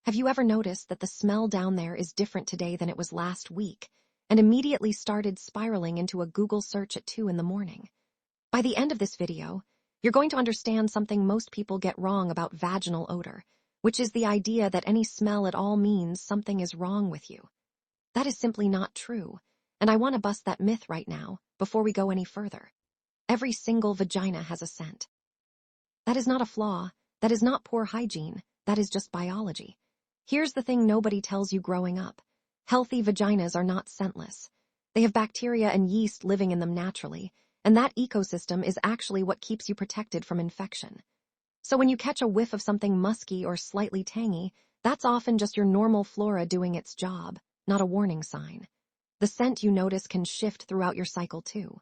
Have you ever noticed that the smell down there is different today than it was last week, and immediately started spiraling into a Google search at 2 in the morning? By the end of this video, you're going to understand something most people get wrong about vaginal odor, which is the idea that any smell at all means something is wrong with you. That is simply not true, and I want to bust that myth right now before we go any further. Every single vagina has a scent. That is not a flaw, that is not poor hygiene, that is just biology. Here's the thing nobody tells you growing up. Healthy vaginas are not scentless. They have bacteria and yeast living in them naturally, and that ecosystem is actually what keeps you protected from infection. So when you catch a whiff of something musky or slightly tangy, that's often just your normal flora doing its job, not a warning sign. The scent you notice can shift throughout your cycle too.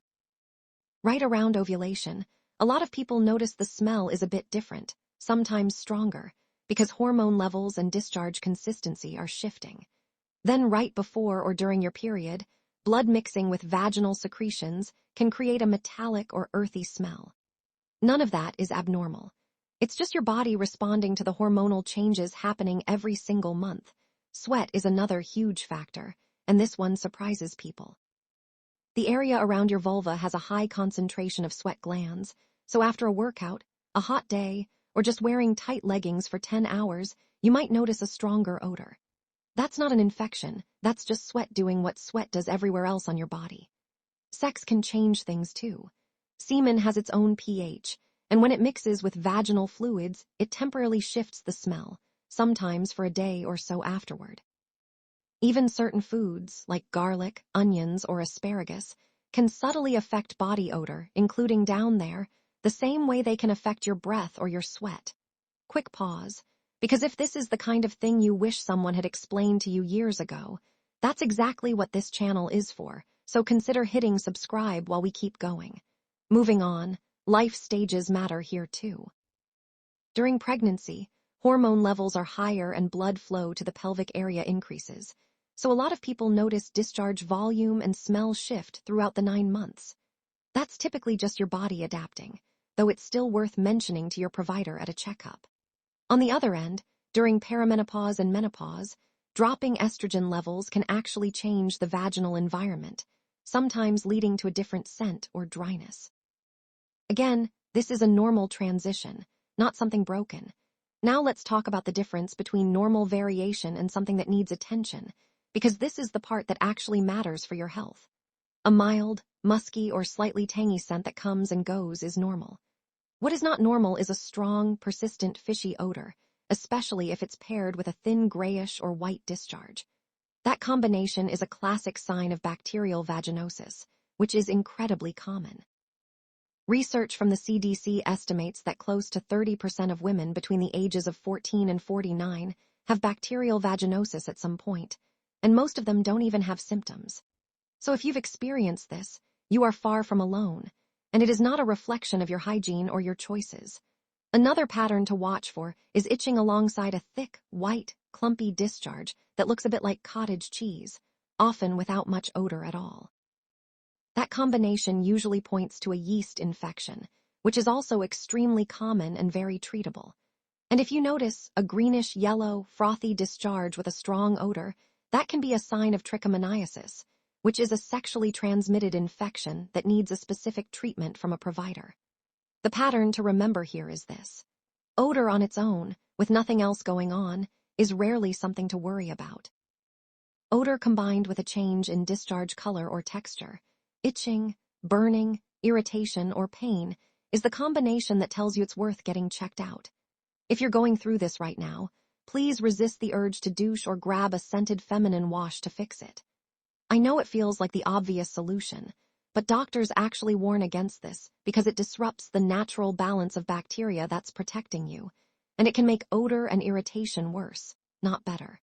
Right around ovulation, a lot of people notice the smell is a bit different, sometimes stronger, because hormone levels and discharge consistency are shifting. Then right before or during your period, blood mixing with vaginal secretions can create a metallic or earthy smell. None of that is abnormal. It's just your body responding to the hormonal changes happening every single month. Sweat is another huge factor, and this one surprises people. The area around your vulva has a high concentration of sweat glands, so after a workout, a hot day, or just wearing tight leggings for 10 hours, you might notice a stronger odor. That's not an infection, that's just sweat doing what sweat does everywhere else on your body. Sex can change things too. Semen has its own pH, and when it mixes with vaginal fluids, it temporarily shifts the smell, sometimes for a day or so afterward. Even certain foods, like garlic, onions, or asparagus, can subtly affect body odor, including down there, the same way they can affect your breath or your sweat. Quick pause, because if this is the kind of thing you wish someone had explained to you years ago, that's exactly what this channel is for, so consider hitting subscribe while we keep going. Moving on, life stages matter here too. During pregnancy, hormone levels are higher and blood flow to the pelvic area increases, so a lot of people notice discharge volume and smell shift throughout the 9 months. That's typically just your body adapting, though it's still worth mentioning to your provider at a checkup. On the other end, during perimenopause and menopause, dropping estrogen levels can actually change the vaginal environment, sometimes leading to a different scent or dryness. Again, this is a normal transition, not something broken. Now let's talk about the difference between normal variation and something that needs attention, because this is the part that actually matters for your health. A mild, musky, or slightly tangy scent that comes and goes is normal. What is not normal is a strong, persistent, fishy odor, especially if it's paired with a thin grayish or white discharge. That combination is a classic sign of bacterial vaginosis, which is incredibly common. Research from the CDC estimates that close to 30% of women between the ages of 14 and 49 have bacterial vaginosis at some point, and most of them don't even have symptoms. So if you've experienced this, you are far from alone, and it is not a reflection of your hygiene or your choices. Another pattern to watch for is itching alongside a thick, white, clumpy discharge that looks a bit like cottage cheese, often without much odor at all. That combination usually points to a yeast infection, which is also extremely common and very treatable. And if you notice a greenish-yellow, frothy discharge with a strong odor, that can be a sign of trichomoniasis, which is a sexually transmitted infection that needs a specific treatment from a provider. The pattern to remember here is this. Odor on its own, with nothing else going on, is rarely something to worry about. Odor combined with a change in discharge color or texture, itching, burning, irritation, or pain, is the combination that tells you it's worth getting checked out. If you're going through this right now, please resist the urge to douche or grab a scented feminine wash to fix it. I know it feels like the obvious solution, but doctors actually warn against this because it disrupts the natural balance of bacteria that's protecting you, and it can make odor and irritation worse, not better.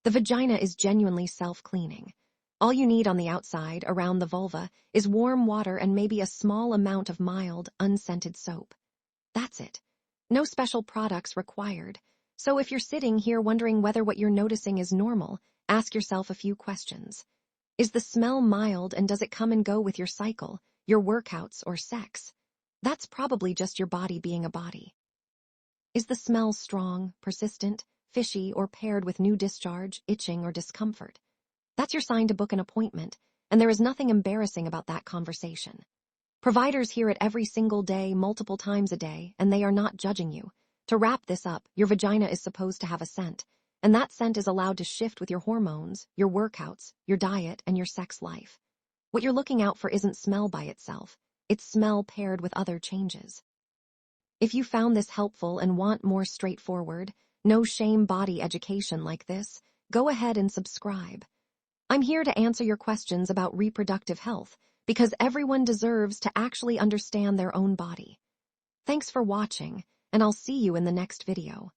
The vagina is genuinely self-cleaning. All you need on the outside, around the vulva, is warm water and maybe a small amount of mild, unscented soap. That's it. No special products required. So if you're sitting here wondering whether what you're noticing is normal, ask yourself a few questions. Is the smell mild and does it come and go with your cycle, your workouts, or sex? That's probably just your body being a body. Is the smell strong, persistent, fishy, or paired with new discharge, itching, or discomfort. That's your sign to book an appointment, and there is nothing embarrassing about that conversation. Providers hear it every single day, multiple times a day, and they are not judging you. To wrap this up, your vagina is supposed to have a scent, and that scent is allowed to shift with your hormones, your workouts, your diet, and your sex life. What you're looking out for isn't smell by itself, it's smell paired with other changes. If you found this helpful and want more straightforward, no shame body education like this, go ahead and subscribe. I'm here to answer your questions about reproductive health because everyone deserves to actually understand their own body. Thanks for watching, and I'll see you in the next video.